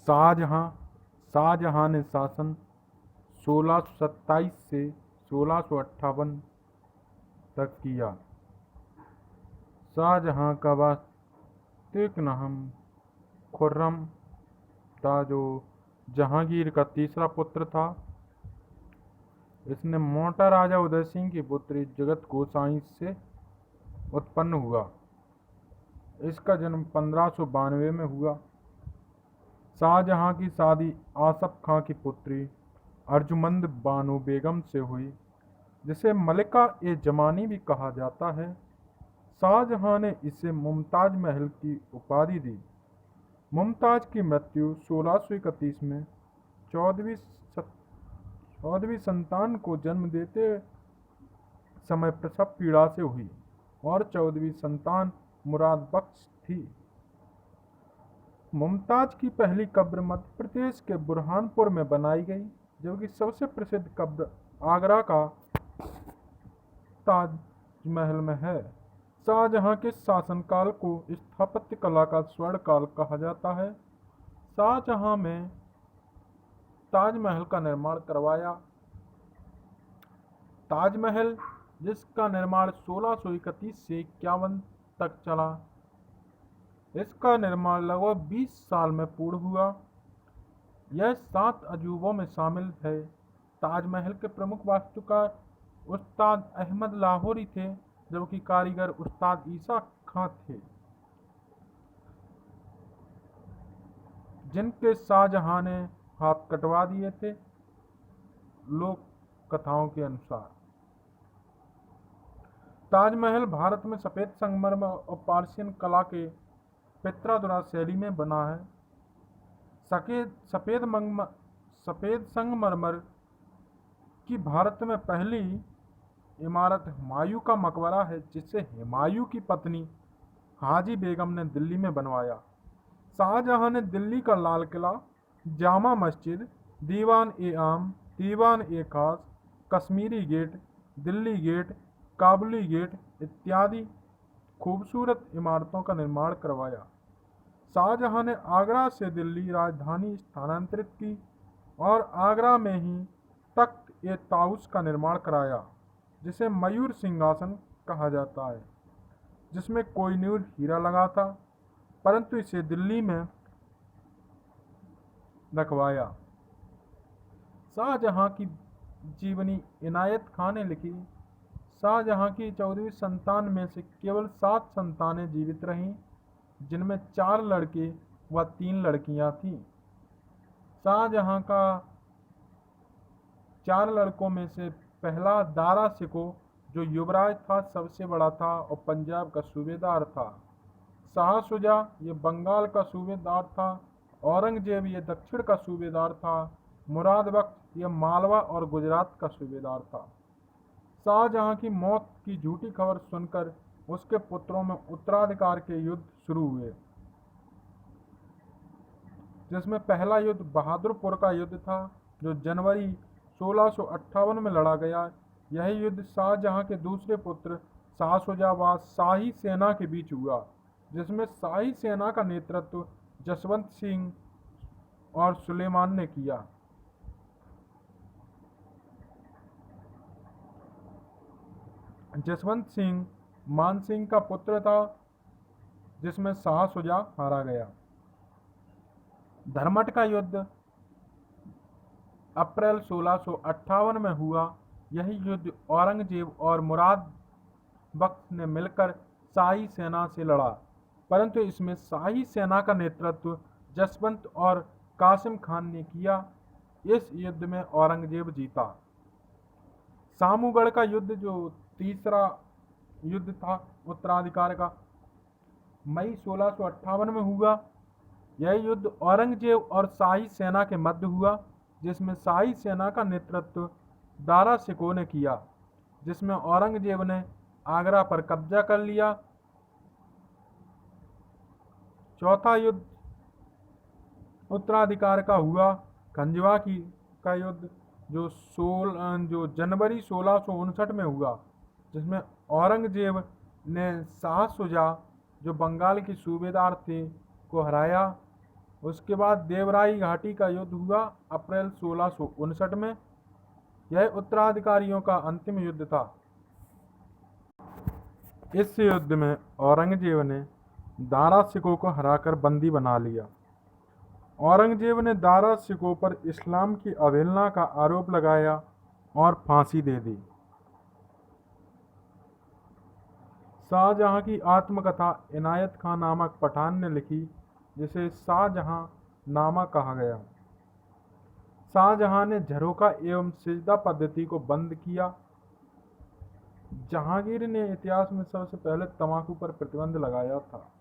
शाहजहां शाहजहां ने शासन 1627 से 1658 तक किया। शाहजहां का वास्तविक नाम खुर्रम था, जो जहांगीर का तीसरा पुत्र था। इसने मोटा राजा उदय सिंह की पुत्री जगत गोसाई से उत्पन्न हुआ। इसका जन्म 1592 में हुआ। शाहजहां की शादी आसफ खां की पुत्री अर्जुमंद बानो बेगम से हुई, जिसे मलिका ए जमानी भी कहा जाता है। शाहजहां ने इसे मुमताज महल की उपाधि दी। मुमताज की मृत्यु 1631 में 14वीं संतान को जन्म देते समय प्रसव पीड़ा से हुई और 14वीं संतान मुराद बख्श थी। मुमताज की पहली कब्र मध्य प्रदेश के बुरहानपुर में बनाई गई, जबकि सबसे प्रसिद्ध कब्र आगरा का ताजमहल में है। शाहजहां के शासनकाल को स्थापत्य कला का स्वर्ण काल कहा जाता है। शाहजहां में ताजमहल का निर्माण करवाया। ताजमहल, जिसका निर्माण 1631 से 51 तक चला, इसका निर्माण लगभग 20 साल में पूर्ण हुआ। यह 7 अजूबों में शामिल है। ताजमहल के प्रमुख वास्तुकार उस्ताद अहमद लाहौरी थे, जबकि कारीगर उस्ताद ईसा खां थे, जिनके शाहजहां ने हाथ कटवा दिए थे। लोक कथाओं के अनुसार ताजमहल भारत में सफेद संगमरमर और पर्शियन कला के पित्रादुरा शैली में बना है। सफेद संगमरमर की भारत में पहली इमारत हुमायूं का मकबरा है, जिसे हुमायूं की पत्नी हाजी बेगम ने दिल्ली में बनवाया। शाहजहां ने दिल्ली का लाल किला, जामा मस्जिद, दीवान ए आम, दीवान ए खास, कश्मीरी गेट, दिल्ली गेट, काबुली गेट इत्यादि खूबसूरत इमारतों का निर्माण करवाया। शाहजहां ने आगरा से दिल्ली राजधानी स्थानांतरित की और आगरा में ही तख्त ए ताउस का निर्माण कराया, जिसे मयूर सिंहासन कहा जाता है, जिसमें कोहिनूर हीरा लगा था, परंतु इसे दिल्ली में रखवाया। शाहजहां की जीवनी इनायत खां ने लिखी। शाहजहां की 14वीं संतान में से केवल 7 संतानें जीवित रहीं, जिनमें 4 लड़के व 3 लड़कियां थीं। शाहजहां का 4 लड़कों में से पहला दारा शिकोह, जो युवराज था, सबसे बड़ा था और पंजाब का सूबेदार था। शाह शुजा, ये बंगाल का सूबेदार था। औरंगजेब, ये दक्षिण का सूबेदार था। मुराद बख्श, यह मालवा और गुजरात का सूबेदार था। शाहजहां की मौत की झूठी खबर सुनकर उसके पुत्रों में उत्तराधिकार के युद्ध शुरू हुए, जिसमें पहला युद्ध बहादुरपुर का युद्ध था, जो जनवरी 1658 में लड़ा गया। यह युद्ध शाहजहां के दूसरे पुत्र शाह शुजा व शाही सेना के बीच हुआ, जिसमें शाही सेना का नेतृत्व जसवंत सिंह और सुलेमान ने किया। जसवंत सिंह मान सिंह का पुत्र था, जिसमें शाह शुजा हारा गया। धरमट का युद्ध अप्रैल 1658 में हुआ। यह युद्ध औरंगजेब और मुराद बख्श ने मिलकर शाही सेना से लड़ा, परंतु इसमें शाही सेना का नेतृत्व जसवंत और कासिम खान ने किया। इस युद्ध में औरंगजेब जीता। सामूगढ़ का युद्ध, जो तीसरा युद्ध था उत्तराधिकार का, मई 1658 में हुआ। यह युद्ध औरंगजेब और शाही सेना के मध्य हुआ, जिसमें शाही सेना का नेतृत्व दारा शिकोह ने किया, जिसमें औरंगजेब ने आगरा पर कब्जा कर लिया। चौथा युद्ध उत्तराधिकार का हुआ, खंजवा का युद्ध, जो जनवरी 1659 में हुआ, जिसमें औरंगजेब ने शाह शुजा, जो बंगाल के सूबेदार थे, को हराया। उसके बाद देवराई घाटी का युद्ध हुआ अप्रैल 1659 में। यह उत्तराधिकारियों का अंतिम युद्ध था। इस युद्ध में औरंगजेब ने दारा शिकोह को हराकर बंदी बना लिया। औरंगजेब ने दारा शिकोह पर इस्लाम की अवहेलना का आरोप लगाया और फांसी दे दी। शाहजहां की आत्मकथा इनायत खां नामक पठान ने लिखी, जिसे शाहजहां नामा कहा गया। शाहजहां ने झरोखा एवं सिजदा पद्धति को बंद किया। जहांगीर ने इतिहास में सबसे पहले तंबाकू पर प्रतिबंध लगाया था।